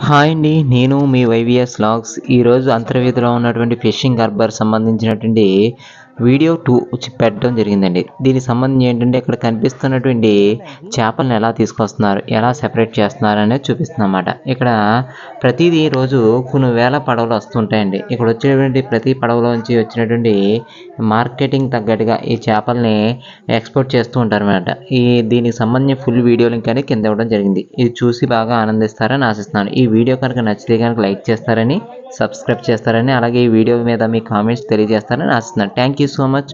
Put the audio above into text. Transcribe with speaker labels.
Speaker 1: Hi అండి. నేను మీ yvsvlogs. ఈరోజు అంతర్వేదిలో ఉన్నటువంటి ఫిషింగ్ హార్బర్ సంబంధించినటువంటి వీడియో 2 పెట్టడం జరిగిందండి. దీనికి సంబంధించి ఏంటంటే ఇక్కడ కనిపిస్తున్నటువంటి చేపలను ఎలా తీసుకొస్తున్నారు, ఎలా సెపరేట్ చేస్తున్నారు అనేది చూపిస్తుందన్నమాట. ఇక్కడ ప్రతిదీ రోజు కొన్ని వేల పడవలు వస్తుంటాయండి. ఇక్కడ వచ్చేటువంటి ప్రతి పడవలోంచి వచ్చినటువంటి మార్కెటింగ్ తగ్గట్టుగా ఈ చేపల్ని ఎక్స్పోర్ట్ చేస్తూ ఉంటారన్నమాట. దీనికి సంబంధించిన ఫుల్ వీడియో లింక్ అనేది కింద ఇవ్వడం జరిగింది. ఇది చూసి బాగా ఆనందిస్తారని ఆశిస్తున్నాను. ఈ వీడియో కనుక నచ్చితే కనుక లైక్ చేస్తారని, సబ్స్క్రైబ్ చేస్తారని, అలాగే ఈ వీడియో మీద మీ కామెంట్స్ తెలియజేస్తారని ఆశిస్తున్నాను. Thank you so much.